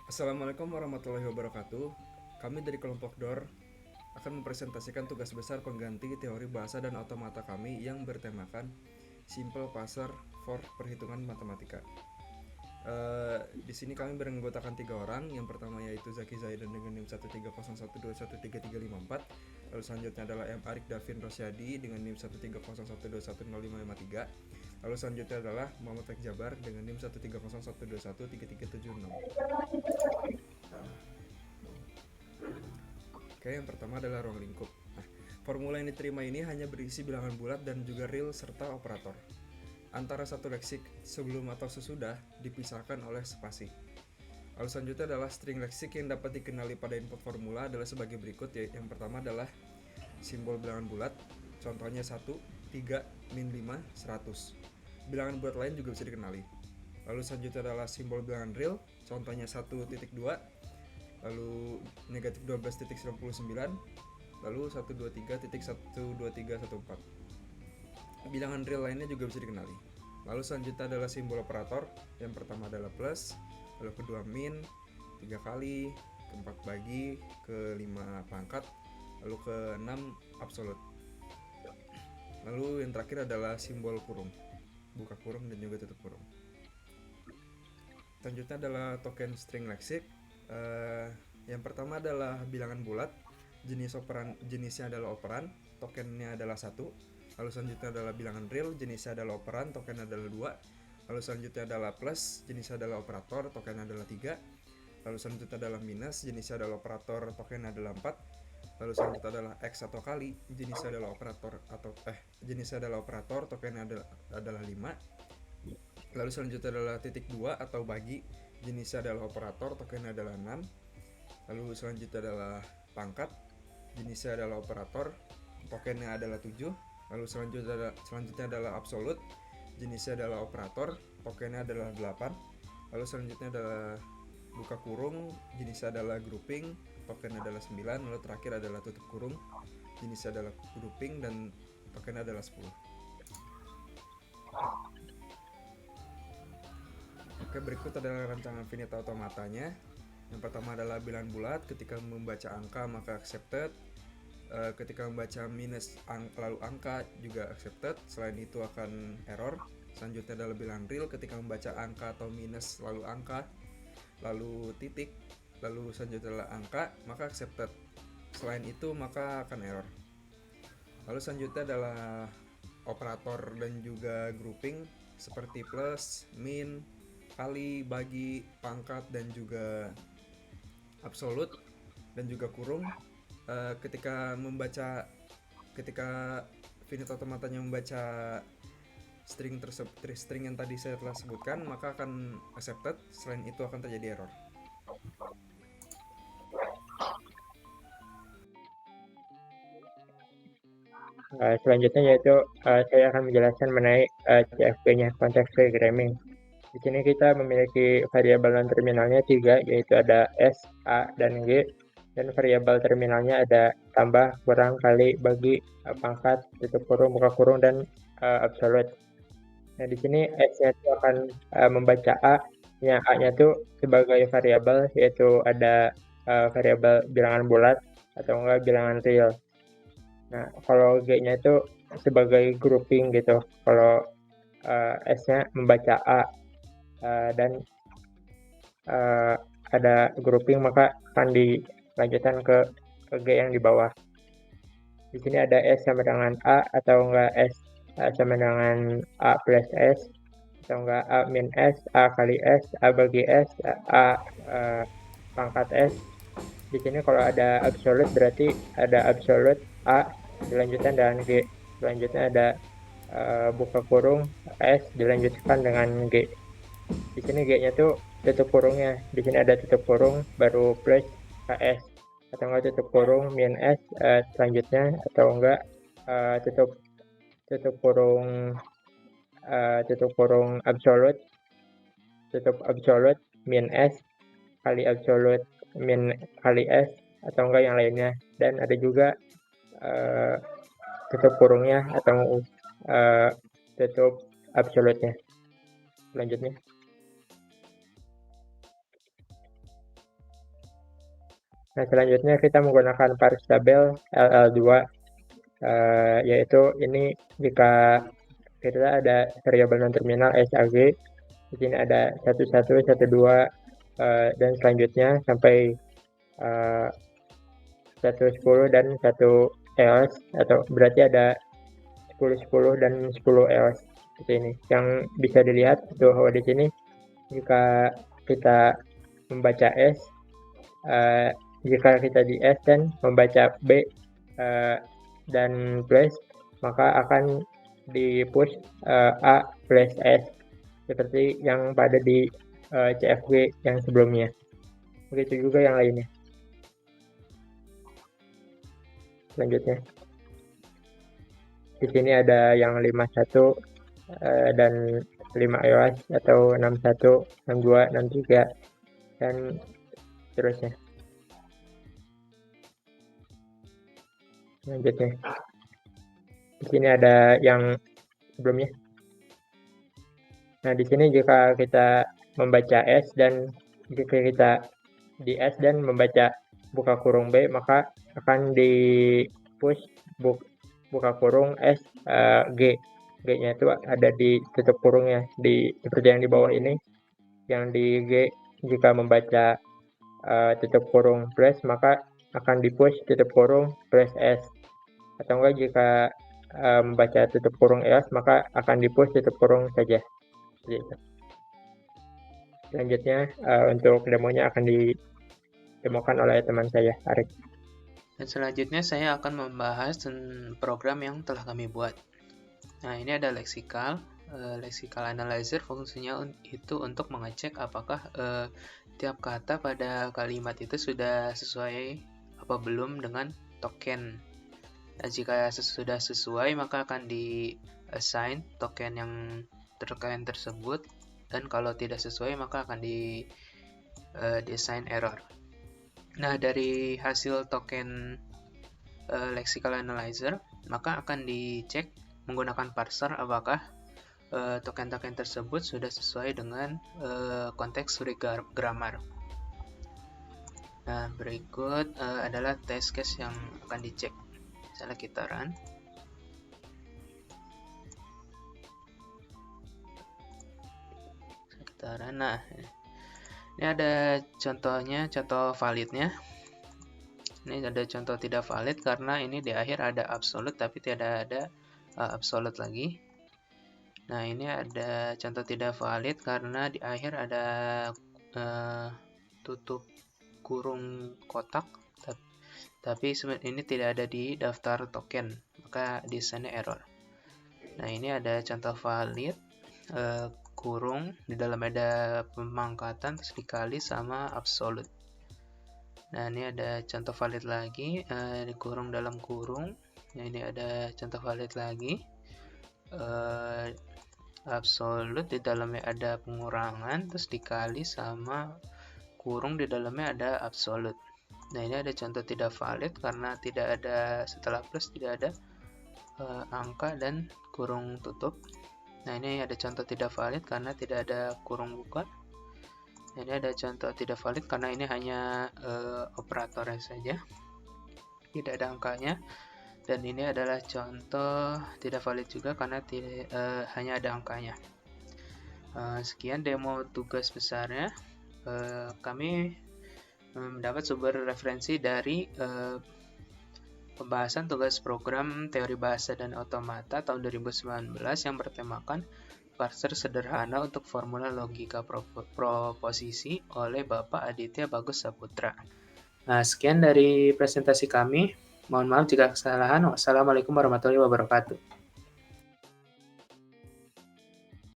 Assalamualaikum warahmatullahi wabarakatuh. Kami dari kelompok DOR akan mempresentasikan tugas besar pengganti teori bahasa dan otomata kami yang bertemakan Simple Parser for Perhitungan Matematika. Di sini kami beranggotakan 3 orang. Yang pertama yaitu Zaki Zaidan dengan NIM 130121334. Lalu selanjutnya adalah M. Arik Davin Rosyadi dengan NIM 13012100553. Lalu selanjutnya adalah Muhammad Faik Jabar dengan NIM 13012133376. Oke, yang pertama adalah ruang lingkup. Nah, formula yang diterima ini hanya berisi bilangan bulat dan juga real serta operator. Antara satu leksik sebelum atau sesudah dipisahkan oleh spasi. Lalu selanjutnya adalah string leksik yang dapat dikenali pada input formula adalah sebagai berikut. Yang pertama adalah simbol bilangan bulat, contohnya 1, 3, min 5, 100. Bilangan bulat lain juga bisa dikenali. Lalu selanjutnya adalah simbol bilangan real, contohnya 1.2, lalu negatif 12.99, lalu 123.12314. Bilangan real lainnya juga bisa dikenali. Lalu selanjutnya adalah simbol operator. Yang pertama adalah plus, lalu kedua min, 3 kali, keempat bagi, kelima pangkat, lalu keenam absolut. Lalu yang terakhir adalah simbol kurung, buka kurung dan juga tutup kurung. Selanjutnya adalah token string leksik. Yang pertama adalah bilangan bulat, jenisnya adalah operan, tokennya adalah 1. Lalu selanjutnya adalah bilangan real, jenisnya adalah operan, tokennya adalah 2. Lalu selanjutnya adalah plus, jenisnya adalah operator, tokennya adalah 3. Lalu selanjutnya adalah minus, jenisnya adalah operator, tokennya adalah 4. Lalu selanjutnya adalah x atau kali, jenisnya adalah operator, tokennya adalah 5. Lalu selanjutnya adalah titik 2 atau bagi, jenisnya adalah operator, tokennya adalah 6. Lalu selanjutnya adalah pangkat, jenisnya adalah operator, tokennya adalah 7. Lalu selanjutnya adalah absolut, jenisnya adalah operator, tokennya adalah 8. Lalu selanjutnya adalah buka kurung, jenisnya adalah grouping, tokennya adalah 9. Lalu terakhir adalah tutup kurung, jenisnya adalah grouping dan tokennya adalah 10. Oke, berikut adalah rancangan finita otomatanya. Yang pertama adalah bilangan bulat, ketika membaca angka maka accepted. Ketika membaca minus lalu angka juga accepted, selain itu akan error. Selanjutnya adalah bilangan real, ketika membaca angka atau minus lalu angka lalu titik, lalu selanjutnya adalah angka maka accepted, selain itu maka akan error. Lalu selanjutnya adalah operator dan juga grouping seperti plus, min, kali, bagi, pangkat dan juga absolut dan juga kurung. Ketika finite otomatanya membaca string yang tadi saya telah sebutkan maka akan accepted, selain itu akan terjadi error. Selanjutnya yaitu saya akan menjelaskan mengenai CFP-nya, konteks programming. Di sini kita memiliki variabel non terminalnya 3, yaitu ada S, A, dan G. Dan variabel terminalnya ada tambah, kurang, kali, bagi, pangkat, tutup kurung, buka kurung, dan absolute. Nah, di sini S-nya itu akan membaca A. A-nya itu sebagai variabel, yaitu ada variabel bilangan bulat atau enggak bilangan real. Nah, kalau G-nya itu sebagai grouping gitu. Kalau S-nya membaca A dan ada grouping maka akan dilanjutkan ke G yang di bawah. Di sini ada S sama dengan A atau enggak S sama dengan A plus S atau enggak A min S, A kali S, A bagi S, A pangkat S. Di sini kalau ada absolute berarti ada absolute A dilanjutkan dengan G. Selanjutnya ada buka kurung S dilanjutkan dengan G. Di sini G-nya tuh tutup kurungnya. Di sini ada tutup kurung baru plus KS atau enggak tutup kurung min S selanjutnya atau enggak tutup tutup kurung tutup kurung absolute min S kali absolute min kali S atau enggak yang lainnya. Dan ada juga tutup kurungnya atau tutup absolute-nya. Selanjutnya. Nah, selanjutnya kita menggunakan parse tabel LL2, yaitu ini jika kita ada variabel non-terminal SAG, di sini ada 11, 12, dan selanjutnya sampai 110 dan 1 EOS, atau berarti ada 10, 10 dan 10 EOS seperti ini. Yang bisa dilihat bahwa di sini jika kita membaca S, jika kita di S dan membaca B dan plus, maka akan di push A plus S seperti yang pada di CFG yang sebelumnya. Begitu juga yang lainnya. Selanjutnya, di sini ada yang 51 dan 5 EOS atau 61, 62, 63 dan seterusnya. Selanjutnya, di sini ada yang sebelumnya. Nah, di sini jika kita membaca S dan jika kita di S dan membaca buka kurung B, maka akan di push buka kurung S G. G-nya itu ada di tutup kurungnya, di seperti yang di bawah ini. Yang di G jika membaca tutup kurung plus, maka akan di push tutup kurung plus S. Atau enggak jika membaca tutup kurung EOS, maka akan di push tutup kurung saja. Gitu. Selanjutnya untuk demonya akan didemokan oleh teman saya, Arik. Dan selanjutnya saya akan membahas program yang telah kami buat. Nah, ini ada lexical. Lexical analyzer fungsinya itu untuk mengecek apakah tiap kata pada kalimat itu sudah sesuai apa belum dengan token. Nah, jika sudah sesuai, maka akan di-assign token yang terkait tersebut, dan kalau tidak sesuai maka akan di-assign error. Nah, dari hasil token lexical analyzer, maka akan dicek menggunakan parser apakah token-token tersebut sudah sesuai dengan konteks Zurich grammar. Nah, berikut adalah test case yang akan dicek. Misalnya kita run. Nah, ini ada contohnya, contoh validnya. Ini ada contoh tidak valid karena ini di akhir ada absolute tapi tidak ada absolute lagi. Nah, ini ada contoh tidak valid karena di akhir ada tutup kurung kotak tapi ini tidak ada di daftar token, maka di sana error. Nah, ini ada contoh valid, kurung di dalam ada pemangkatan terus dikali sama absolute. Nah, ini ada contoh valid lagi, di kurung dalam kurung. Nah, ini ada contoh valid lagi, absolute di dalamnya ada pengurangan terus dikali sama kurung di dalamnya ada absolute. Nah, ini ada contoh tidak valid karena tidak ada, setelah plus tidak ada angka dan kurung tutup. Nah, ini ada contoh tidak valid karena tidak ada kurung buka. Nah, ini ada contoh tidak valid karena ini hanya operatornya saja, tidak ada angkanya. Dan ini adalah contoh tidak valid juga karena hanya ada angkanya. Sekian demo tugas besarnya. Kami mendapat sumber referensi dari pembahasan tugas program teori bahasa dan otomata tahun 2019 yang bertemakan parser sederhana untuk formula logika proposisi oleh Bapak Aditya Bagus Saputra. Nah, sekian dari presentasi kami. Mohon maaf jika kesalahan. Wassalamualaikum warahmatullahi wabarakatuh.